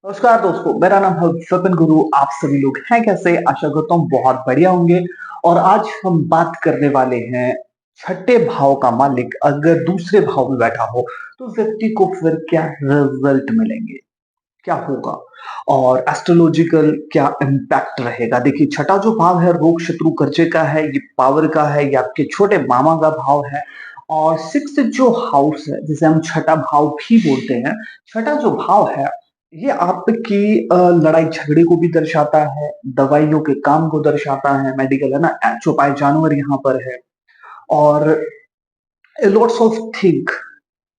नमस्कार दोस्तों, मेरा नाम है स्वपन गुरु। आप सभी लोग हैं कैसे? आशा करता हूँ बहुत बढ़िया होंगे। और आज हम बात करने वाले हैं, छठे भाव का मालिक अगर दूसरे भाव में बैठा हो तो व्यक्ति को फिर क्या रिजल्ट मिलेंगे, क्या होगा और एस्ट्रोलॉजिकल क्या इम्पैक्ट रहेगा। देखिए, छठा जो भाव है रोग शत्रु कर्जे का है, ये पावर का है, ये आपके छोटे मामा का भाव है। और सिक्स्थ जो हाउस है जिसे हम छठा भाव भी बोलते हैं, छठा जो भाव है ये आपकी लड़ाई झगड़े को भी दर्शाता है, दवाइयों के काम को दर्शाता है, मेडिकल है ना, चौपाई जानवर यहाँ पर है। और लॉट्स ऑफ थिंग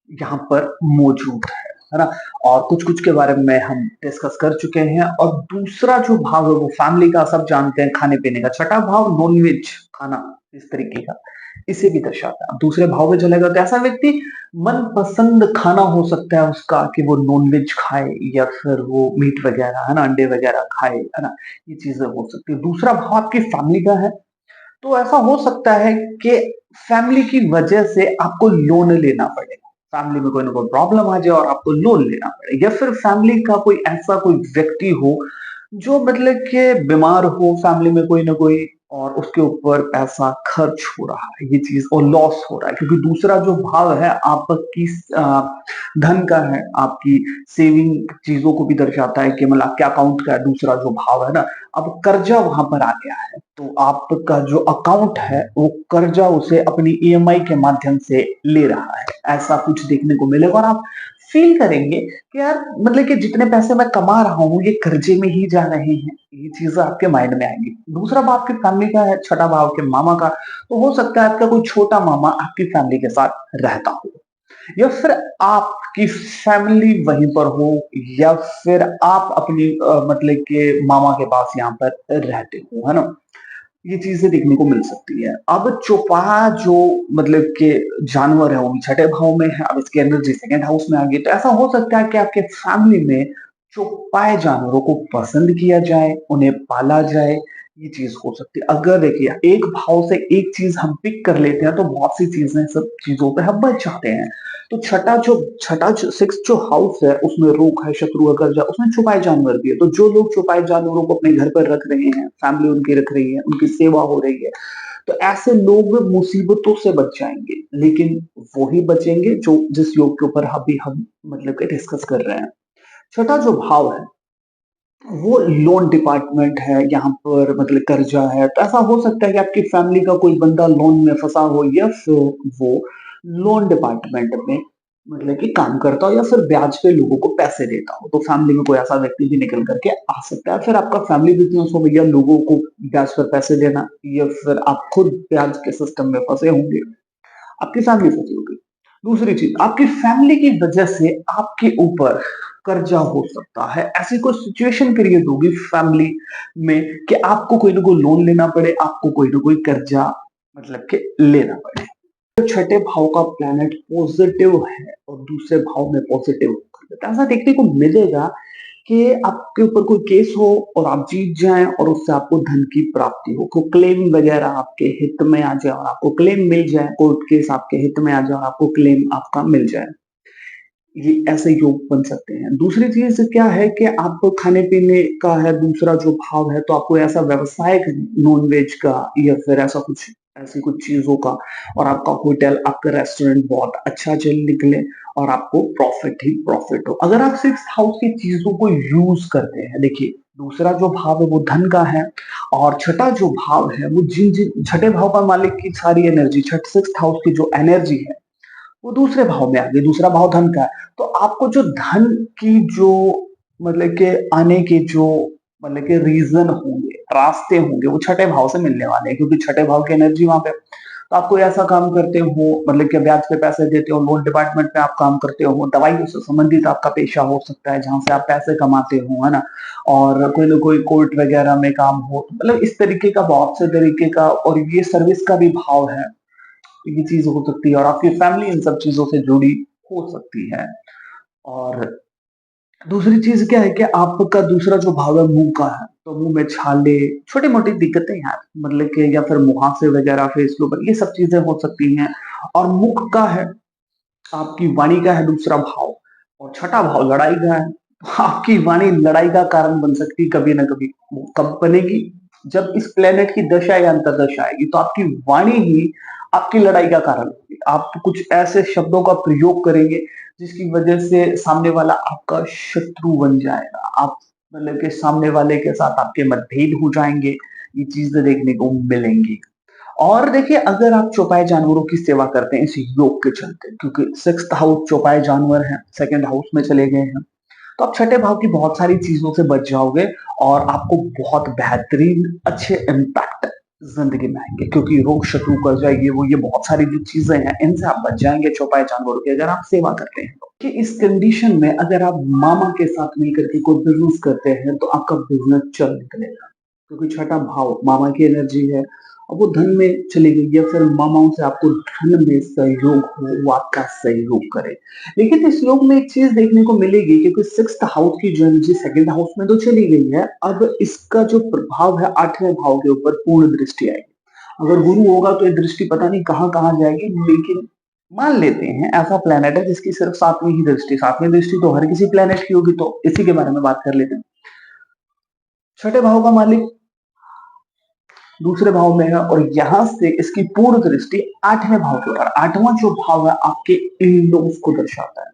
यहाँ पर मौजूद है ना। और कुछ-कुछ के बारे में हम डिस्कस कर चुके हैं। और दूसरा जो भाव है वो फैमिली का, सब जानते हैं, खाने-पीने का। छठा भाव नॉन-वेज खाना, इस तरीके का, इसे भी दर्शाता है। दूसरे भाव में चलेगा तो ऐसा व्यक्ति मनपसंद खाना हो सकता है उसका कि वो नॉन-वेज खाए या फिर वो मीट वगैरह, है ना, अंडे वगैरह खाए, है ना, ये चीज़ें हो सकती है। दूसरा भाव आपकी फैमिली का है, तो ऐसा हो सकता है कि फैमिली की वजह से आपको लोन लेना पड़ेगा। फैमिली में कोई ना कोई प्रॉब्लम आ जाए और आपको लोन लेना पड़े, या फिर फैमिली का कोई ऐसा कोई व्यक्ति हो जो मतलब कि बीमार हो फैमिली में कोई ना कोई, और उसके ऊपर पैसा खर्च हो रहा है, ये चीज और लॉस हो रहा है। क्योंकि दूसरा जो भाव है आपकी धन का है, आपकी सेविंग चीजों को भी दर्शाता है कि मतलब आपके अकाउंट का है दूसरा जो भाव है ना। अब कर्जा वहां पर आ गया है, तो आपका जो अकाउंट है वो कर्जा उसे अपनी ईएमआई के माध्यम से ले रहा है, ऐसा कुछ देखने को मिलेगा। और आप फील करेंगे कि यार मतलब कि जितने पैसे मैं कमा रहा हूँ ये कर्जे में ही जा रहे हैं, ये चीजें आपके माइंड में आएंगी। दूसरा भाव आपकी फैमिली का है, छठा भाव के मामा का, तो हो सकता है आपका कोई छोटा मामा आपकी फैमिली के साथ रहता हो, या फिर आपकी फैमिली वहीं पर हो, या फिर आप अपनी मतलब के मामा के पास यहाँ पर रहते हो, है ना। ये चीजें देखने को मिल सकती है। अब चौपाया जो मतलब के जानवर है वो भी छठे भाव में है। अब इसकी एनर्जी सेकंड हाउस में आ गई, तो ऐसा हो सकता है कि आपके फैमिली में चौपाए जानवरों को पसंद किया जाए, उन्हें पाला जाए, ये चीज हो सकती है। अगर देखिए एक भाव से एक चीज हम पिक कर लेते हैं तो बहुत सी चीजें, सब चीजों पे हम बच जाते हैं। तो छठा जो सिक्स जो हाउस है उसमें रोग है, शत्रु है, कर्जा, उसमें छुपाए जानवर भी है। तो जो लोग छुपाए जानवरों को अपने घर पर रख रहे हैं, फैमिली उनकी रख रही है, उनकी सेवा हो रही है, तो ऐसे लोग मुसीबतों से बच जाएंगे। लेकिन वही बचेंगे जो जिस योग के ऊपर अभी हम मतलब के डिस्कस कर रहे हैं। छठा जो भाव है वो लोन डिपार्टमेंट है, यहाँ पर मतलब कर्जा है। तो ऐसा हो सकता है कि आपकी फैमिली का कोई बंदा लोन में फंसा हो, या फिर वो लोन डिपार्टमेंट में मतलब कि काम करता हो, या फिर ब्याज पे लोगों को पैसे देता हो। तो फैमिली में कोई ऐसा व्यक्ति भी निकल करके आ सकता है। फिर आपका फैमिली बिजनेस हो भैया, लोगों को ब्याज पर पैसे देना, या फिर आप खुद ब्याज के सिस्टम में फंसे होंगे, आपकी फैमिली फंसी होगी। दूसरी चीज, आपकी फैमिली की वजह से आपके ऊपर कर्जा हो सकता है। ऐसी कोई सिचुएशन क्रिएट होगी फैमिली में कि आपको कोई ना कोई लोन लेना पड़े, आपको कोई ना कोई कर्जा मतलब के लेना पड़े। तो छठे भाव का प्लैनेट पॉजिटिव है और दूसरे भाव में पॉजिटिव होगा, तो ऐसा देखने को मिलेगा कि आपके ऊपर कोई केस हो और आप जीत जाएं और उससे आपको धन की प्राप्ति हो, को क्लेम वगैरह आपके हित में आ जाए और आपको क्लेम मिल जाए, कोर्ट केस आपके हित में आ जाए और आपको क्लेम आपका मिल जाए। ये ऐसे योग बन सकते हैं। दूसरी चीज क्या है कि आपको खाने पीने का है, दूसरा जो भाव है, तो आपको ऐसा व्यवसाय नॉनवेज का या फिर ऐसा कुछ, ऐसी कुछ चीजों का, और आपका होटल, आपका रेस्टोरेंट बहुत अच्छा चल निकले और आपको प्रॉफिट ही प्रॉफिट हो। अगर आप सिक्स हाउस की चीजों को यूज करते हैं, देखिए दूसरा जो भाव है वो धन का है, और छठा जो भाव है वो जिन जिन छठे भाव का मालिक की सारी एनर्जी, छठ सिक्स हाउस की जो एनर्जी है वो दूसरे भाव में आ गई। दूसरा भाव धन का है, तो आपको जो धन की जो मतलब के आने के जो मतलब के रीजन होंगे, रास्ते होंगे, वो छठे भाव से मिलने वाले हैं, क्योंकि छठे भाव की एनर्जी वहां पे। तो आप कोई ऐसा काम करते हो मतलब कि ब्याज पे पैसे देते हो, लोन डिपार्टमेंट में आप काम करते हो, दवाइयों से संबंधित आपका पेशा हो सकता है जहां से आप पैसे कमाते हो, है ना। और कोई ना कोई कोर्ट वगैरह में काम हो, तो मतलब इस तरीके का बहुत से तरीके का, और ये सर्विस का भी भाव है, ये चीज हो सकती है। और आपकी फैमिली इन सब चीजों से जुड़ी हो सकती है। और दूसरी चीज क्या है कि आपका दूसरा जो भाव है मुंह का है, तो मुंह में छाले, छोटी मोटी दिक्कतें यार मतलब कि, या फिर मुहासे वगैरह फेस के ऊपर, ये सब चीजें हो सकती हैं। और मुख का है, आपकी वाणी का है दूसरा भाव, और छठा भाव लड़ाई का है। आपकी वाणी लड़ाई का कारण बन सकती है कभी ना कभी। वो कब बनेगी? जब इस प्लेनेट की दशा या अंतर्दशा आएगी, तो आपकी वाणी ही आपकी लड़ाई का कारण होगी। आप कुछ ऐसे शब्दों का प्रयोग करेंगे, जिसकी वजह से सामने वाला आपका शत्रु बन जाएगा। आप मतलब कि सामने वाले के साथ आपके मतभेद हो जाएँगे, ये चीज़ें देखने को मिलेंगी। और देखिए, अगर आप चौपाए जानवरों की सेवा करते हैं इस योग के चलते, क्योंकि 6th हाउस चौपाए जानवर हैं, 2nd हाउस में चले गए हैं, तो आप छठे भाव की बहुत सारी चीज़ों से बच जाओगे और आपको बहुत बेहतरीन अच्छे इम्पैक्ट ज़िंदगी में आएँगे, क्योंकि रोग, शत्रु, कर्जा, ये बहुत सारी जो चीज़ें हैं, इनसे आप बच जाएँगे चौपाए जानवरों की अगर आप सेवा करते हैं तो। कि इस कंडीशन में अगर आप मामा के साथ मिलकर के कोई बिज़नेस करते हैं, तो आपका बिज़नेस चल निकलेगा, क्योंकि छठा भाव मामा की एनर्जी है। अब वो धन में चली गई या फिर मामाओं से आपको धन में सहयोग हो, वो आपका सहयोग करे। लेकिन इस योग में एक चीज़ देखने को मिलेगी, क्योंकि 6th हाउस की जो एनर्जी 2nd हाउस में तो चली गई है, अब इसका जो प्रभाव है 8वें भाव के ऊपर पूर्ण दृष्टि आएगी। अगर गुरु होगा तो ये दृष्टि पता नहीं कहाँ-कहाँ जाएगी, लेकिन मान लेते हैं ऐसा प्लैनेट है जिसकी सिर्फ 7वीं ही दृष्टि, 7वीं दृष्टि तो हर किसी प्लैनेट की होगी, तो इसी के बारे में बात कर लेते हैं। छठे भाव का मालिक दूसरे भाव में है और यहाँ से इसकी पूर्ण दृष्टि 8वें भाव के ऊपर, 8वां जो भाव है आपके इन-लॉज़ को दर्शाता है।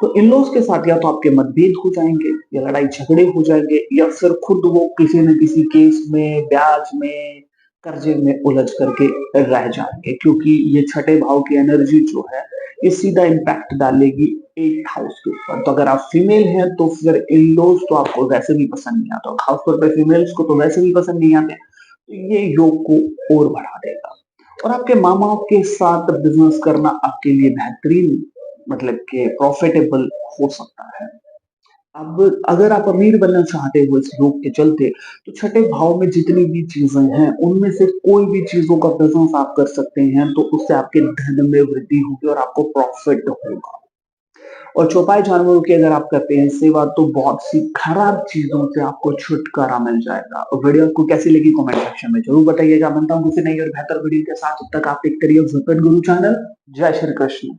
तो इन-लॉज़ के साथ या तो आपके मतभेद हो जाएँगे या लड़ाई झगड़े हो जाएँगे या फिर खुद वो किसी न किसी केस में, ब्याज में, कर्जे में उलझ करके रह जाएँगे, क्योंकि ये छठे भाव की एनर्जी जो है, ये सीधा इम्पैक्ट डालेगी 8th हाउस के ऊपर। तो अगर आप फीमेल हैं तो फिर इन-लॉज़ तो आपको वैसे भी पसंद नहीं आता, खास तौर पे फीमेल्स को तो वैसे भी पसंद नहीं आते। तो ये योग को और बढ़ा देगा और आपके मामा के साथ बिज़नेस करना आपके लिए बेहतरीन मतलब कि प्रॉफ़िटेबल हो सकता है। अब अगर आप अमीर बनना चाहते हो इस योग के चलते, तो छठे भाव में जितनी भी चीज़ें हैं, उनमें से कोई भी चीज़ों का बिज़नेस आप कर सकते हैं, तो उससे आपके धन में वृद्धि होगी और आपको प्रॉफ़िट होगा। और चौपाई जानवरों की अगर आप करते हैं सेवा, तो बहुत सी खराब चीज़ों से आपको छुटकारा मिल जाएगा। और वीडियो आपको कैसी लगी कमेंट सेक्शन में ज़रूर बताइएगा। मिलता हूँ किसी नई और बेहतर वीडियो के साथ, तब तक आप देखते रहिए सतगुरु चैनल। जय श्री कृष्ण।